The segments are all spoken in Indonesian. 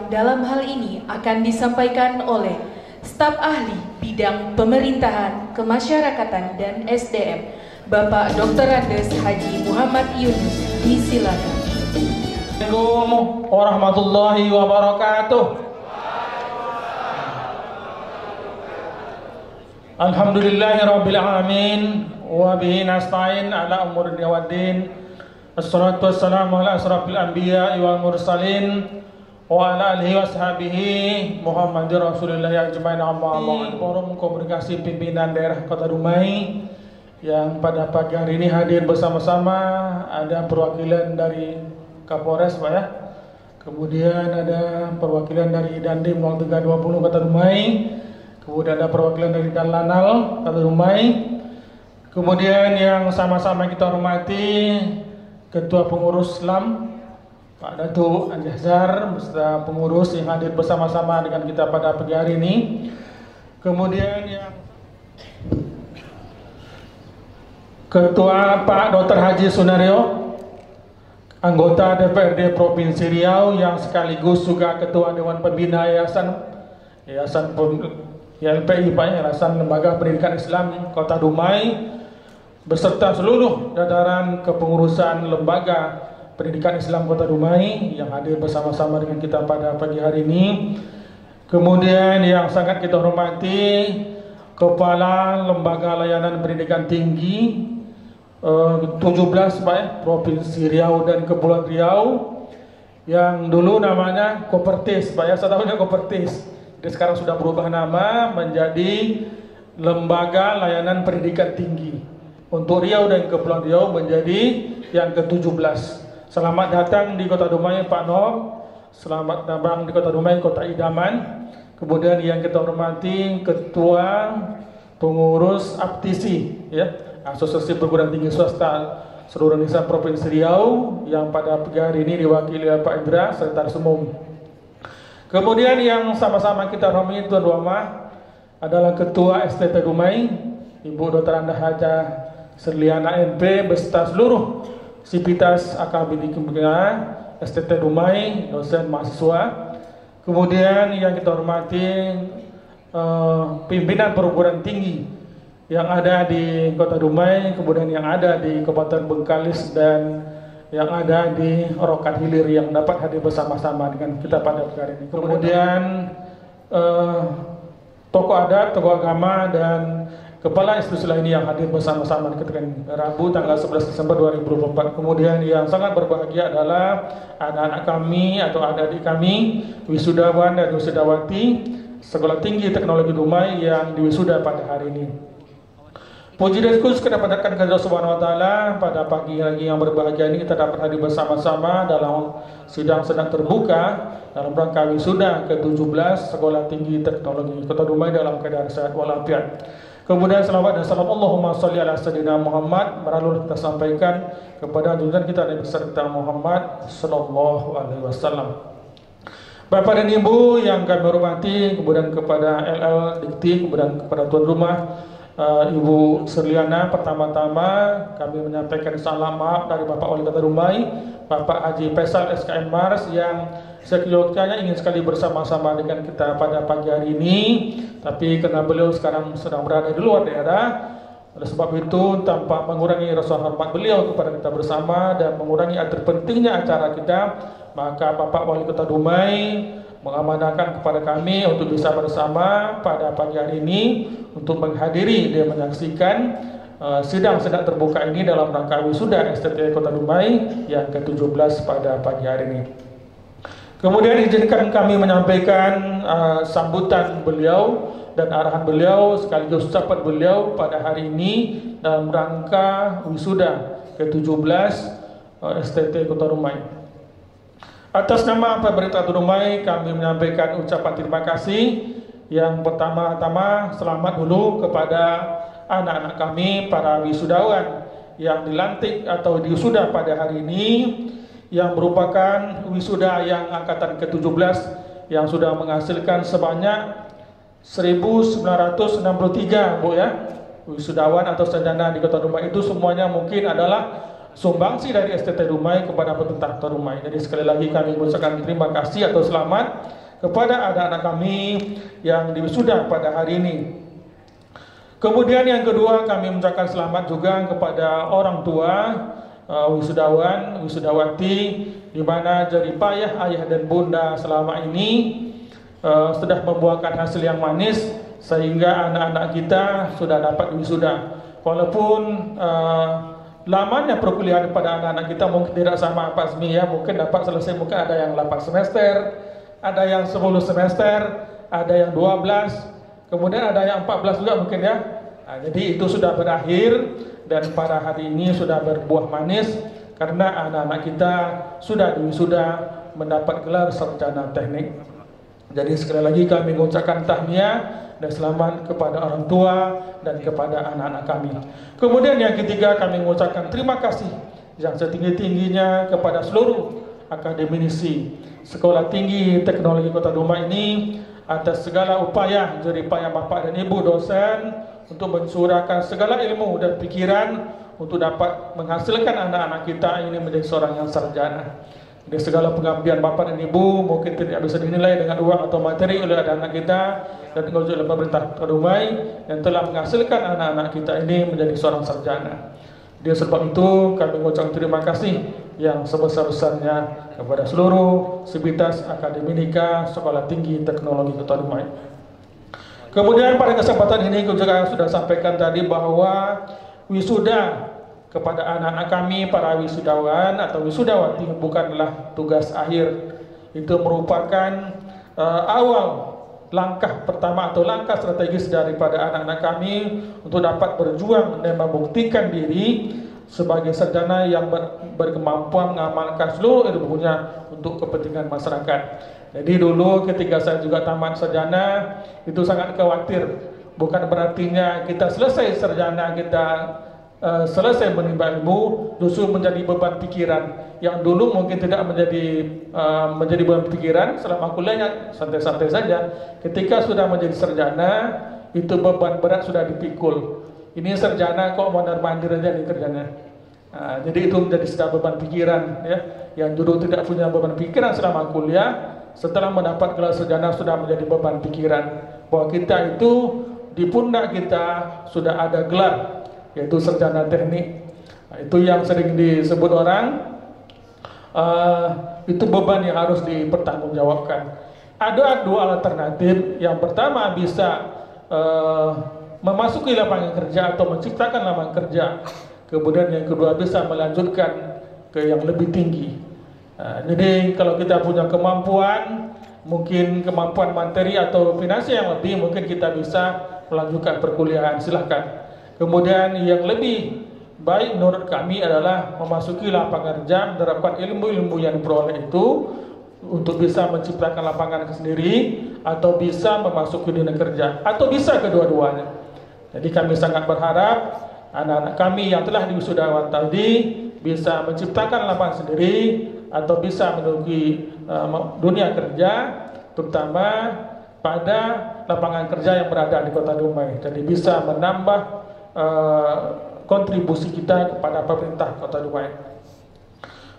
yang dalam hal ini akan disampaikan oleh staf ahli bidang pemerintahan, kemasyarakatan dan SDM, Bapak Dr. Andes Haji Muhammad Yunus. Disilakan. Assalamualaikum warahmatullahi wabarakatuh. Alhamdulillahirabbil alamin wa bihi nasta'in ala umuri dunya waddin. Assalatu wassalamu ala asrafil anbiya'i wal mursalin wa ala alihi washabihi Muhammadir Rasulillah ajmain amma ba'd. Forum Komunikasi Pimpinan Daerah Kota Dumai yang pada pagi hari ini hadir bersama-sama, ada perwakilan dari Kapolres Pak ya, kemudian ada perwakilan dari Dandim Uang 320 Kota Dumai, kemudian ada perwakilan dari Danlanal Kota Dumai, kemudian yang sama-sama kita hormati Ketua Pengurus Islam Pak Datuk Anjazar beserta pengurus yang hadir bersama-sama dengan kita pada pagi hari ini. Kemudian yang Ketua Pak Dr. Haji Sunario, anggota DPRD Provinsi Riau yang sekaligus juga Ketua Dewan Pembina Yayasan YLPI Pak, Yayasan Lembaga Pendidikan Islam Kota Dumai, beserta seluruh jajaran kepengurusan Lembaga Pendidikan Islam Kota Dumai yang hadir bersama-sama dengan kita pada pagi hari ini. Kemudian yang sangat kita hormati Kepala Lembaga Layanan Pendidikan Tinggi 17 Pak ya, Provinsi Riau dan Kepulauan Riau, yang dulu namanya Kopertis Pak ya, saya tahunya Kopertis. Jadi sekarang sudah berubah nama menjadi Lembaga Layanan Pendidikan Tinggi untuk Riau dan Kepulauan Riau menjadi yang ke-17. Selamat datang di Kota Dumai Pak Nob, selamat datang di Kota Dumai, Kota Idaman. Kemudian yang kita hormati Ketua Pengurus APTISI ya, Asosiasi Perguruan Tinggi Swasta seluruh Indonesia Provinsi Riau, yang pada pagi hari ini diwakili oleh Pak Indra Sekretaris Umum. Kemudian yang sama-sama kita hormati tuan rumah adalah Ketua STT Dumai Ibu Dr. Anda Haja Serliana MP beserta seluruh sivitas akademik STT Dumai, dosen mahasiswa. Kemudian yang kita hormati pimpinan perguruan tinggi yang ada di Kota Dumai, kemudian yang ada di Kabupaten Bengkalis dan yang ada di Rokan Hilir yang dapat hadir bersama-sama dengan kita pada hari ini. Kemudian tokoh adat, tokoh agama dan kepala institusi lainnya yang hadir bersama-sama ketika Rabu tanggal 11 Desember 2024. Kemudian yang sangat berbahagia adalah anak-anak kami atau adik-adik kami, wisudawan dan wisudawati Sekolah Tinggi Teknologi Dumai yang diwisuda pada hari ini. Puji dan syukur kita panjatkan kepada Allah Subhanahu wa taala, pada pagi hari yang berbahagia ini kita dapat hadir bersama-sama dalam sidang sedang terbuka dalam rangka wisuda ke-17 Sekolah Tinggi Teknologi Kota Dumai dalam keadaan sehat walafiat. Kemudian selawat dan salam Allahumma sholli ala sayyidina Muhammad meralur kita sampaikan kepada junjungan kita Nabi besar kita Muhammad sallallahu alaihi wasallam. Bapak dan Ibu yang kami hormati, kemudian kepada LL Dikti, kemudian kepada tuan rumah Ibu Serliana, pertama-tama kami menyampaikan salam maaf dari Bapak Wali Kota Dumai, Bapak Haji Faisal SKM Mars yang sekalinya ingin sekali bersama-sama dengan kita pada pagi hari ini, tapi karena beliau sekarang sedang berada di luar daerah, oleh sebab itu tanpa mengurangi rasa hormat beliau kepada kita bersama dan mengurangi arti pentingnya acara kita, maka Bapak Wali Kota Dumai mengamanahkan kepada kami untuk bisa bersama pada pagi hari ini untuk menghadiri dan menyaksikan sidang terbuka ini dalam rangka wisuda STT Kota Dumai yang ke-17 pada pagi hari ini. Kemudian izinkan kami menyampaikan sambutan beliau dan arahan beliau sekaligus ucapan beliau pada hari ini dalam rangka wisuda ke-17 STT Kota Dumai. Atas nama pemerintah Dumai kami menyampaikan ucapan terima kasih. Yang pertama-tama selamat dulu kepada anak-anak kami para wisudawan yang dilantik atau diwisuda pada hari ini, yang merupakan wisuda yang angkatan ke-17 yang sudah menghasilkan sebanyak 1963 Bu ya, wisudawan atau sarjana di Kota Dumai. Itu semuanya mungkin adalah sumbangsi dari STT Dumai kepada pemerintah Kota Dumai. Jadi sekali lagi kami mengucapkan terima kasih atau selamat kepada anak-anak kami yang diwisuda pada hari ini. Kemudian yang kedua, kami mengucapkan selamat juga kepada orang tua wisudawan, wisudawati, di mana jerih payah ayah dan bunda selama ini sudah membuahkan hasil yang manis sehingga anak-anak kita sudah dapat wisuda. Walaupun lamanya perkuliahan pada anak-anak kita mungkin tidak sama Pak Zmi ya, mungkin dapat selesai, mungkin ada yang 8 semester, ada yang 10 semester, ada yang 12, kemudian ada yang 14 juga mungkin ya. Nah, jadi itu sudah berakhir dan pada hari ini sudah berbuah manis karena anak-anak kita sudah diwisuda mendapat gelar sarjana teknik. Jadi sekali lagi kami mengucapkan tahniah dan selamat kepada orang tua dan kepada anak-anak kami. Kemudian yang ketiga, kami mengucapkan terima kasih yang setinggi-tingginya kepada seluruh akademisi Sekolah Tinggi Teknologi Kota Dumai ini atas segala upaya jerih payah Bapak dan Ibu dosen untuk mencurahkan segala ilmu dan pikiran untuk dapat menghasilkan anak-anak kita ini menjadi seorang yang sarjana. Dari segala pengabdian Bapak dan Ibu mungkin tidak bisa dinilai dengan uang atau materi oleh anak-anak kita dan oleh pemerintah Kota Dumai yang telah menghasilkan anak-anak kita ini menjadi seorang sarjana. Dia sebab itu kami mengucapkan terima kasih yang sebesar-besarnya kepada seluruh sivitas akademika Sekolah Tinggi Teknologi Kota Dumai. Kemudian pada kesempatan ini juga sudah sampaikan tadi bahwa wisuda kepada anak-anak kami, para wisudawan atau wisudawati bukanlah tugas akhir. Itu merupakan awal langkah pertama atau langkah strategis daripada anak-anak kami untuk dapat berjuang dan membuktikan diri sebagai sarjana yang berkemampuan mengamalkan seluruh ilmunya untuk kepentingan masyarakat. Jadi dulu ketika saya juga tamat sarjana itu sangat khawatir, bukan berartinya kita selesai sarjana, kita selesai menimba ilmu, justru menjadi beban pikiran. Yang dulu mungkin tidak menjadi beban pikiran selama kuliahnya santai-santai saja. Ketika sudah menjadi sarjana, itu beban berat sudah dipikul. Ini sarjana kok mondar-mandir aja nih kerjanya. Jadi itu menjadi sudah beban pikiran ya. Yang dulu tidak punya beban pikiran selama kuliah, setelah mendapat gelar sarjana sudah menjadi beban pikiran bahwa kita itu di pundak kita sudah ada gelar, yaitu sarjana teknik. Itu yang sering disebut orang itu beban yang harus dipertanggungjawabkan. Ada dua alternatif. Yang pertama bisa memasuki lapangan kerja atau menciptakan lapangan kerja. Kemudian yang kedua bisa melanjutkan ke yang lebih tinggi. Jadi kalau kita punya kemampuan, mungkin kemampuan materi atau finansial yang lebih, mungkin kita bisa melanjutkan perkuliahan, silahkan. Kemudian yang lebih baik menurut kami adalah memasuki lapangan kerja, menerapkan ilmu-ilmu yang diperoleh itu untuk bisa menciptakan lapangan sendiri, atau bisa memasuki dunia kerja, atau bisa kedua-duanya. Jadi kami sangat berharap anak-anak kami yang telah diwisudawan tadi bisa menciptakan lapangan sendiri atau bisa menuju dunia kerja, terutama pada lapangan kerja yang berada di Kota Dumai. Jadi bisa menambah kontribusi kita kepada pemerintah Kota Dumai.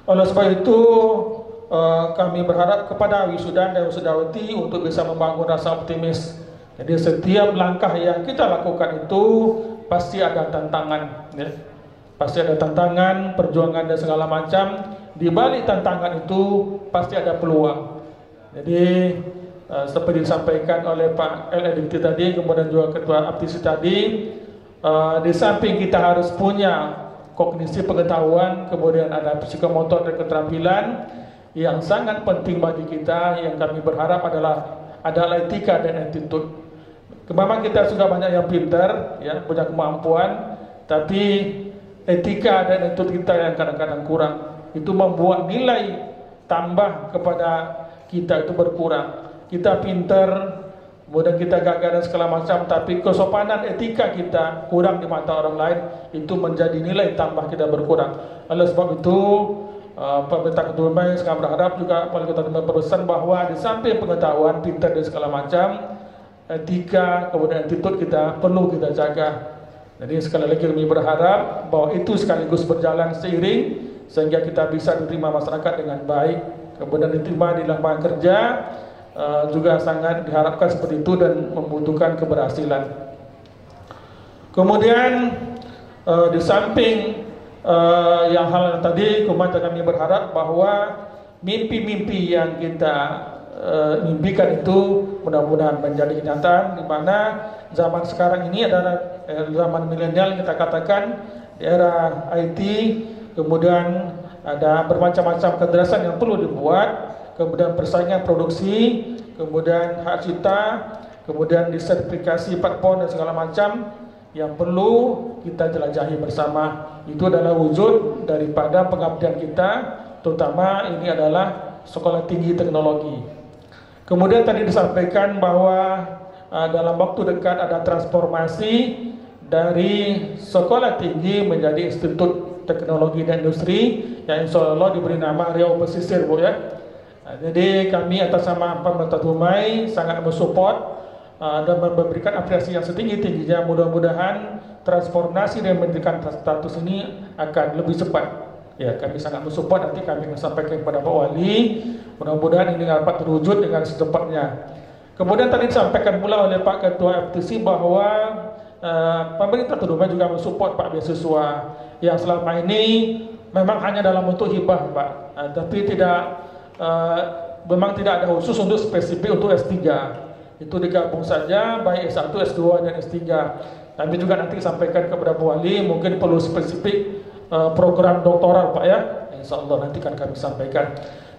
Oleh sebab itu kami berharap kepada wisuda dan wisudawati untuk bisa membangun rasa optimis. Jadi setiap langkah yang kita lakukan itu pasti ada tantangan, ya. Pasti ada tantangan, perjuangan dan segala macam. Di balik tantangan itu pasti ada peluang. Jadi seperti disampaikan oleh Pak LDT tadi, kemudian juga Ketua Aptisi tadi, di samping kita harus punya kognisi pengetahuan, kemudian ada psikomotor dan keterampilan. Yang sangat penting bagi kita, yang kami berharap adalah etika dan attitude. Memang kita sudah banyak yang pintar, ya, punya kemampuan, tapi etika dan attitude kita yang kadang-kadang kurang. Itu membuat nilai tambah kepada kita itu berkurang. Kita pintar, kemudian kita gagah dan segala macam, tapi kesopanan etika kita kurang di mata orang lain, itu menjadi nilai tambah kita berkurang. Oleh sebab itu pemerintah Kota Dumai sangat berharap juga Wali Kota Dumai berpesan bahwa di samping pengetahuan, pintar dan segala macam, etika, kemudian attitude kita perlu kita jaga. Jadi sekali lagi kami berharap bahwa itu sekaligus berjalan seiring sehingga kita bisa diterima masyarakat dengan baik, kemudian diterima di lapangan kerja, juga sangat diharapkan seperti itu dan membutuhkan keberhasilan. Kemudian di samping yang hal tadi, kemarin kami berharap bahwa mimpi-mimpi yang kita mimpikan itu mudah-mudahan menjadi kenyataan, di mana zaman sekarang ini adalah zaman milenial, kita katakan di era IT, kemudian ada bermacam-macam kecerdasan yang perlu dibuat, kemudian persaingan produksi, kemudian hak cipta, kemudian disertifikasi 4 dan segala macam yang perlu kita jelajahi bersama. Itu adalah wujud daripada pengabdian kita, terutama ini adalah sekolah tinggi teknologi. Kemudian tadi disampaikan bahwa dalam waktu dekat ada transformasi dari sekolah tinggi menjadi Institut Teknologi dan Industri yang insya Allah diberi nama Riau Pesisir, Bu ya. Jadi kami atas nama pemerintah Dumai sangat mensupport dan memberikan apresiasi yang setinggi-tingginya. Mudah-mudahan transformasi dan memberikan status ini akan lebih cepat. Ya, kami sangat mensupport, nanti kami akan sampaikan kepada Pak Wali. Mudah-mudahan ini dapat terwujud dengan secepatnya. Kemudian tadi disampaikan pula oleh Pak Ketua FTC bahwa pemerintah Dumai juga mensupport Pak beasiswa yang selama ini memang hanya dalam bentuk hibah, Pak. Tapi memang tidak ada khusus untuk spesifik untuk S3. Itu digabung saja baik S1, S2 dan S3. Kami juga nanti sampaikan kepada Pak Wali, mungkin perlu spesifik program doktoral, Pak ya. Insya Allah nanti kan kami sampaikan.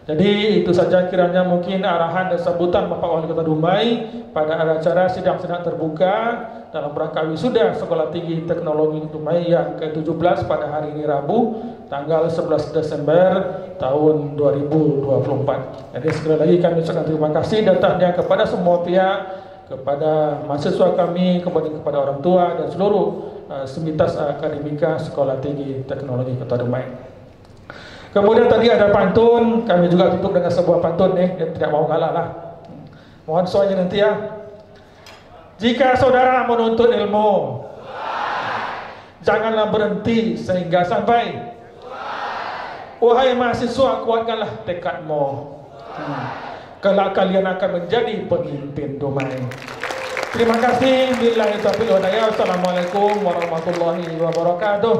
Jadi itu saja kiranya mungkin arahan dan sambutan Bapak Wali Kota Dumai pada acara sidang-sidang terbuka dalam rangka wisuda Sekolah Tinggi Teknologi Dumai yang ke-17 pada hari ini Rabu tanggal 11 Desember tahun 2024. Jadi sekali lagi kami ucapkan terima kasih datangnya kepada semua pihak, kepada mahasiswa kami, kepada orang tua dan seluruh Semitas Akademika Sekolah Tinggi Teknologi Kota Dumai. Kemudian tadi ada pantun, kami juga tutup dengan sebuah pantun nih, tidak mau kalah lah. Mohon soalnya nanti ya. Jika saudara menuntut ilmu, janganlah berhenti sehingga sampai. Wahai mahasiswa, kuatkanlah tekadmu. Kelak kalian akan menjadi pemimpin Dumai. Terima kasih. Billahi taufiq wal hidayah. Assalamualaikum warahmatullahi wabarakatuh.